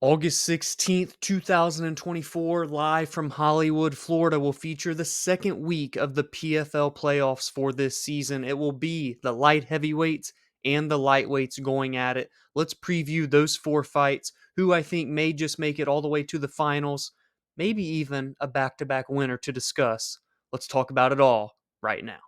August 16th, 2024, live from Hollywood, Florida, will feature the second week of the PFL playoffs for this season. It will be the light heavyweights and the lightweights going at it. Let's preview those four fights, who I think may just make it all the way to the finals, maybe even a back-to-back winner to discuss. Let's talk about it all right now.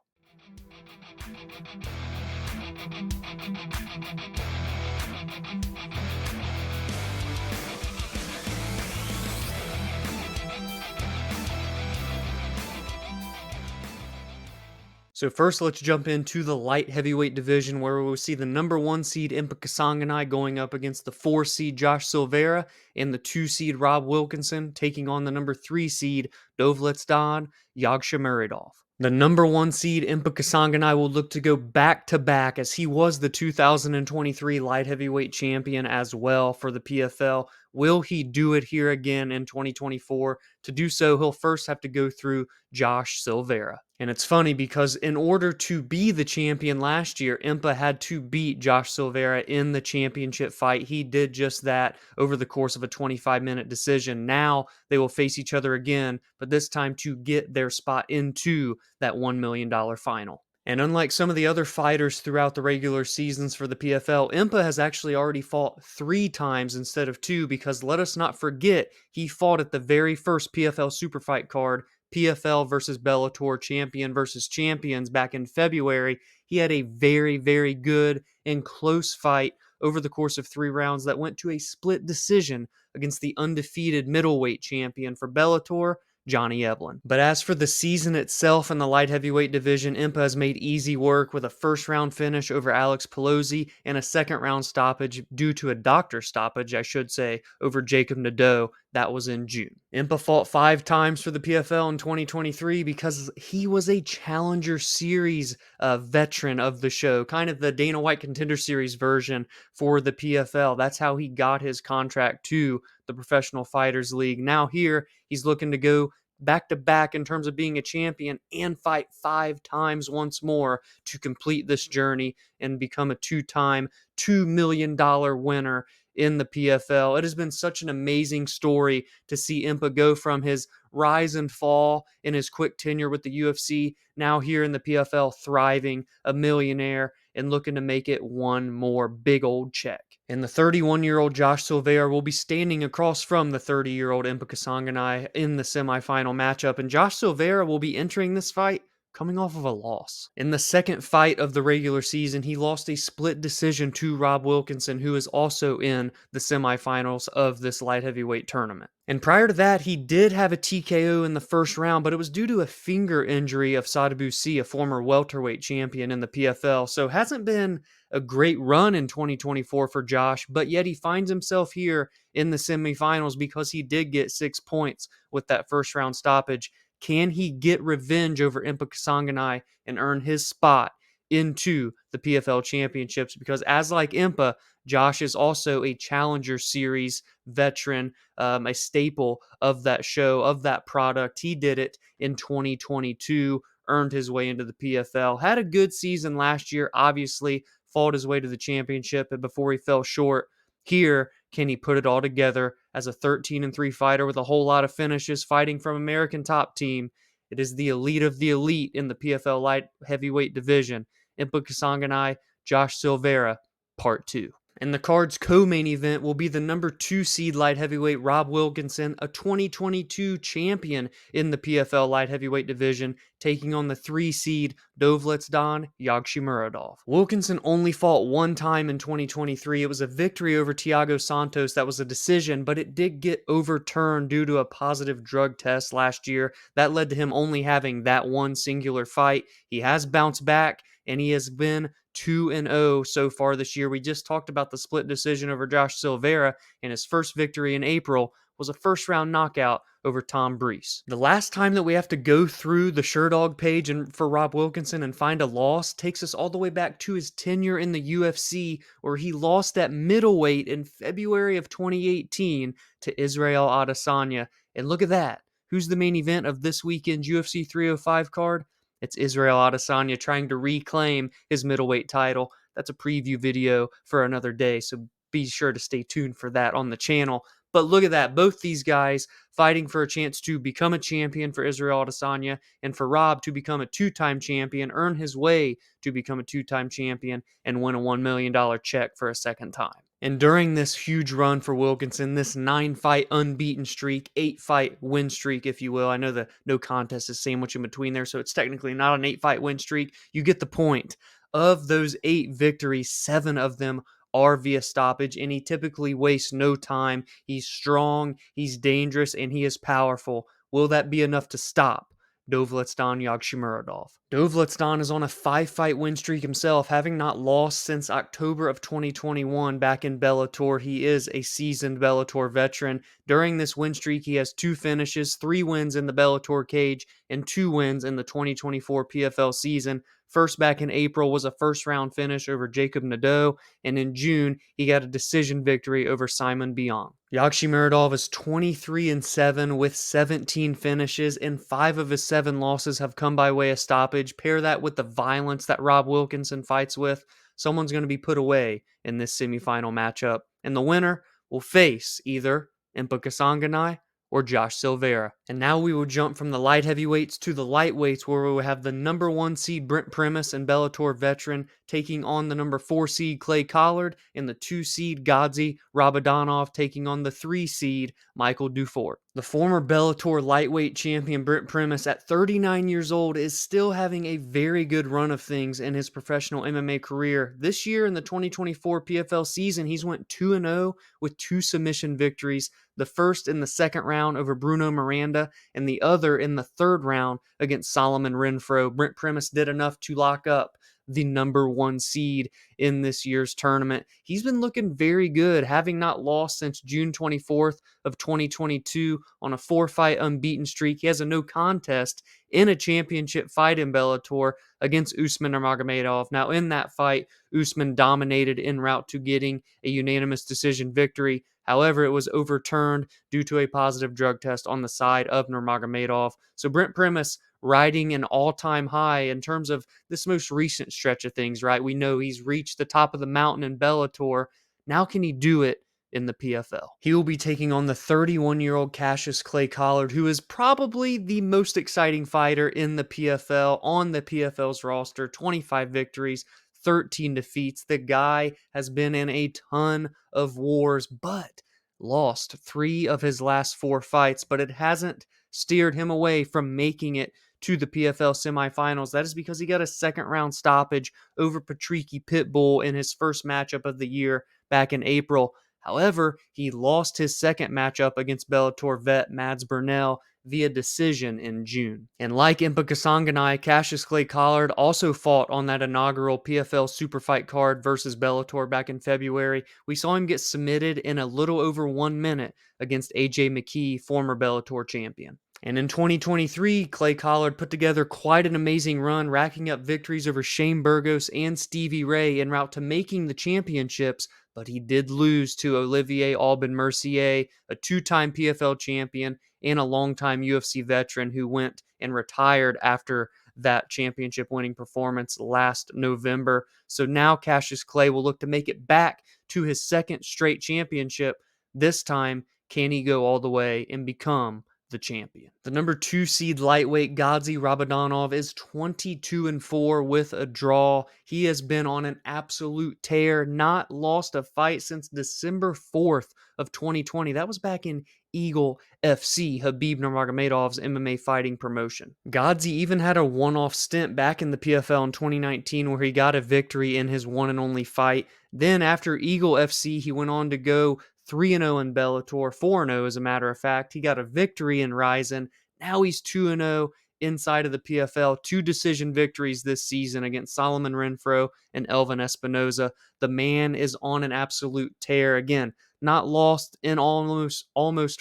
So first, let's jump into the light heavyweight division, where we'll see the number 1 seed Impa Kasanganay going up against the 4 seed Josh Silveira and the 2 seed Rob Wilkinson taking on the number 3 seed Dovletdzhan Yagshimuradov. The number 1 seed Impa Kasanganay will look to go back-to-back, as he was the 2023 light heavyweight champion as well for the PFL. Will he do it here again in 2024? To do so, he'll first have to go through Josh Silveira. And it's funny because in order to be the champion last year, Impa had to beat Josh Silveira in the championship fight. He did just that over the course of a 25-minute decision. Now they will face each other again, but this time to get their spot into that $1 million final. And unlike some of the other fighters throughout the regular seasons for the PFL, Impa has actually already fought 3 times instead of 2, because let us not forget, he fought at the very first PFL Super Fight card, PFL versus Bellator, champion versus champions, back in February. He had a very, very good and close fight over the course of 3 rounds that went to a split decision against the undefeated middleweight champion for Bellator, Johnny Eblen. But as for the season itself in the light heavyweight division, Impa has made easy work with a first-round finish over Alex Pelosi and a second-round stoppage, due to a doctor stoppage, I should say, over Jacob Nadeau. That was in June. Impa fought 5 times for the PFL in 2023 because he was a Challenger Series veteran of the show, kind of the Dana White Contender Series version for the PFL. That's how he got his contract to the Professional Fighters League. Now here, he's looking to go back-to-back in terms of being a champion and fight 5 times once more to complete this journey and become a 2-time $2 million winner in the PFL. It has been such an amazing story to see Impa go from his rise and fall in his quick tenure with the UFC, now here in the PFL, thriving, a millionaire, and looking to make it one more big old check. And the 31-year-old Josh Silveira will be standing across from the 30-year-old Impa Kasanganay in the semifinal matchup, and Josh Silveira will be entering this fight coming off of a loss. In the second fight of the regular season, he lost a split decision to Rob Wilkinson, who is also in the semifinals of this light heavyweight tournament. And prior to that, he did have a TKO in the first round, but it was due to a finger injury of Sadabusi, a former welterweight champion in the PFL. So hasn't been a great run in 2024 for Josh, but yet he finds himself here in the semifinals because he did get 6 points with that first round stoppage. Can he get revenge over Impa Kasanganay and earn his spot into the PFL championships? Because as like Impa, Josh is also a Challenger Series veteran, a staple of that show, of that product. He did it in 2022, earned his way into the PFL, had a good season last year, obviously fought his way to the championship, and before he fell short here, can he put it all together as a 13-3 fighter with a whole lot of finishes, fighting from American Top Team? It is the elite of the elite in the PFL light heavyweight division. Impa Kasanganay, Josh Silveira, Part 2. And the card's co-main event will be the number 2 seed light heavyweight Rob Wilkinson, a 2022 champion in the PFL light heavyweight division, taking on the 3 seed Dovletdzhan Yagshimuradov. Wilkinson only fought 1 time in 2023. It was a victory over Thiago Santos that was a decision, but it did get overturned due to a positive drug test last year. That led to him only having that one singular fight. He has bounced back, and he has been 2-0 so far this year. We just talked about the split decision over Josh Silveira, and his first victory in April was a first-round knockout over Tom Breese. The last time that we have to go through the Sherdog page for Rob Wilkinson and find a loss takes us all the way back to his tenure in the UFC, where he lost at middleweight in February of 2018 to Israel Adesanya. And look at that. Who's the main event of this weekend's UFC 305 card? It's Israel Adesanya trying to reclaim his middleweight title. That's a preview video for another day, so be sure to stay tuned for that on the channel. But look at that. Both these guys fighting for a chance to become a champion for Israel Adesanya and for Rob to become a two-time champion, earn his way to become a two-time champion, and win a $1 million check for a second time. And during this huge run for Wilkinson, this 9-fight unbeaten streak, 8-fight win streak, if you will. I know the no contest is sandwiched in between there, so it's technically not an 8-fight win streak. You get the point. Of those 8 victories, 7 of them are via stoppage, and he typically wastes no time. He's strong, he's dangerous, and he is powerful. Will that be enough to stop Dovletdzhan Yagshimuradov? Dovletdzhan is on a 5-fight win streak himself, having not lost since October of 2021 back in Bellator. He is a seasoned Bellator veteran. During this win streak, he has 2 finishes, 3 wins in the Bellator cage, and 2 wins in the 2024 PFL season. First back in April was a first-round finish over Jacob Nadeau, and in June, he got a decision victory over Simon Bion. Yagshimuradov is 23-7 with 17 finishes, and 5 of his 7 losses have come by way of stoppage. Pair that with the violence that Rob Wilkinson fights with, someone's going to be put away in this semifinal matchup, and the winner will face either Impa Kasanganay or Josh Silveira. And now we will jump from the light heavyweights to the lightweights, where we will have the number 1 seed Brent Primus and Bellator veteran taking on the number 4 seed Clay Collard, and the 2 seed Gadzhi Rabadanov taking on the 3 seed Michael Dufort. The former Bellator lightweight champion Brent Primus, at 39 years old, is still having a very good run of things in his professional MMA career. This year in the 2024 PFL season, he's went 2-0 with 2 submission victories, the first in the second round over Bruno Miranda, and the other in the third round against Solomon Renfro. Brent Primus did enough to lock up the number 1 seed in this year's tournament. He's been looking very good, having not lost since June 24th of 2022 on a 4-fight unbeaten streak. He has a no contest in a championship fight in Bellator against Usman Nurmagomedov. Now, in that fight, Usman dominated en route to getting a unanimous decision victory. However, it was overturned due to a positive drug test on the side of Nurmagomedov. So Brent Primus riding an all-time high in terms of this most recent stretch of things, right? We know he's reached the top of the mountain in Bellator. Now can he do it in the PFL? He will be taking on the 31-year-old Cassius Clay Collard, who is probably the most exciting fighter in the PFL on the PFL's roster. 25 victories, 13 defeats. The guy has been in a ton of wars, but lost 3 of his last 4 fights, but it hasn't steered him away from making it to the PFL semifinals. That is because he got a second-round stoppage over Patricky Pitbull in his first matchup of the year back in April. However, he lost his second matchup against Bellator vet Mads Burnell via decision in June. And like Impa Kasanganay, Cassius Clay Collard also fought on that inaugural PFL Super Fight card versus Bellator back in February. We saw him get submitted in a little over 1 minute against AJ McKee, former Bellator champion. And in 2023, Clay Collard put together quite an amazing run, racking up victories over Shane Burgos and Stevie Ray en route to making the championships, but he did lose to Olivier Aubin-Mercier, a 2-time PFL champion and a longtime UFC veteran who went and retired after that championship-winning performance last November. So now Cassius Clay will look to make it back to his second straight championship. This time, can he go all the way and become the champion? The number 2 seed lightweight Gadzhi Rabadanov is 22-4 with a draw. He has been on an absolute tear, not lost a fight since December 4th of 2020. That was back in Eagle FC, Khabib Nurmagomedov's MMA fighting promotion. Gadzhi even had a one-off stint back in the PFL in 2019 where he got a victory in his one and only fight. Then after Eagle FC, he went on to go 3-0 in Bellator, 4-0 as a matter of fact. He got a victory in Ryzen. Now he's 2-0 inside of the PFL. 2 decision victories this season against Solomon Renfro and Elvin Espinoza. The man is on an absolute tear. Again, not lost in almost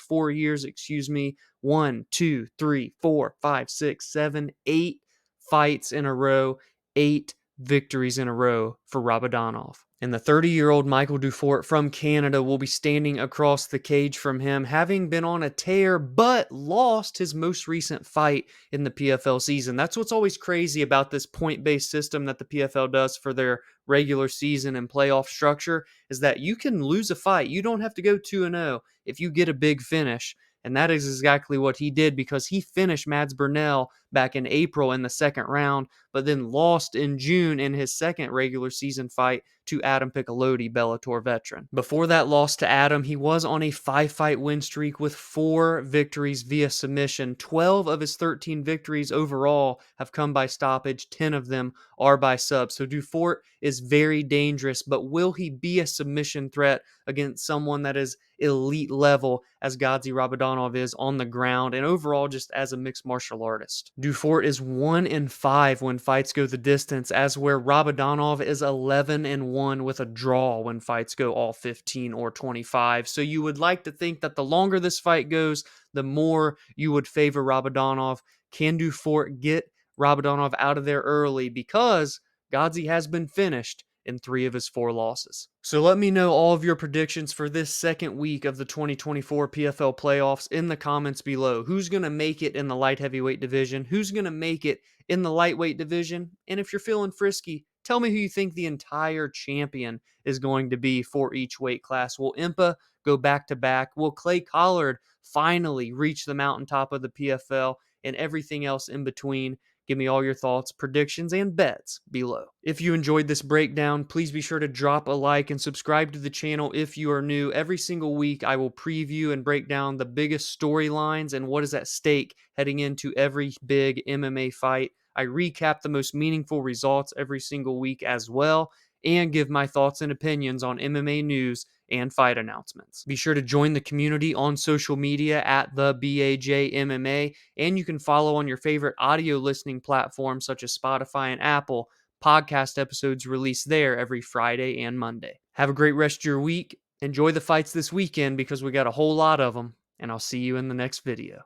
4 years, 1, 2, 3, 4, 5, 6, 7, 8 fights in a row, 8 victories in a row for Rabadanov. And the 30-year-old Michael Dufort from Canada will be standing across the cage from him, having been on a tear, but lost his most recent fight in the PFL season. That's what's always crazy about this point-based system that the PFL does for their regular season and playoff structure is that you can lose a fight. You don't have to go 2-0 if you get a big finish. And that is exactly what he did, because he finished Mads Burnell back in April in the second round, but then lost in June in his second regular season fight to Adam Piccolotti, Bellator veteran. Before that loss to Adam, he was on a 5-fight win streak with 4 victories via submission. 12 of his 13 victories overall have come by stoppage. 10 of them are by sub. So Dufort is very dangerous, but will he be a submission threat against someone that is elite level as Gadzhi Rabadanov is on the ground and overall just as a mixed martial artist? Dufort is 1-5 when fights go the distance, as where Rabadanov is 11-1 with a draw when fights go all 15 or 25. So you would like to think that the longer this fight goes, the more you would favor Rabadanov. Can Dufort get Rabadanov out of there early? Because Gadzhi has been finished in 3 of his 4 losses. So let me know all of your predictions for this second week of the 2024 PFL playoffs in the comments below. Who's going to make it in the light heavyweight division? Who's going to make it in the lightweight division? And if you're feeling frisky, tell me who you think the entire champion is going to be for each weight class. Will Impa go back to back? Will Clay Collard finally reach the mountaintop of the PFL, and everything else in between? Give me all your thoughts, predictions, and bets below. If you enjoyed this breakdown, please be sure to drop a like and subscribe to the channel if you are new. Every single week, I will preview and break down the biggest storylines and what is at stake heading into every big MMA fight. I recap the most meaningful results every single week as well, and give my thoughts and opinions on MMA news and fight announcements. Be sure to join the community on social media at the BAJ MMA, and you can follow on your favorite audio listening platforms such as Spotify and Apple. Podcast episodes released there every Friday and Monday. Have a great rest of your week. Enjoy the fights this weekend because we got a whole lot of them, and I'll see you in the next video.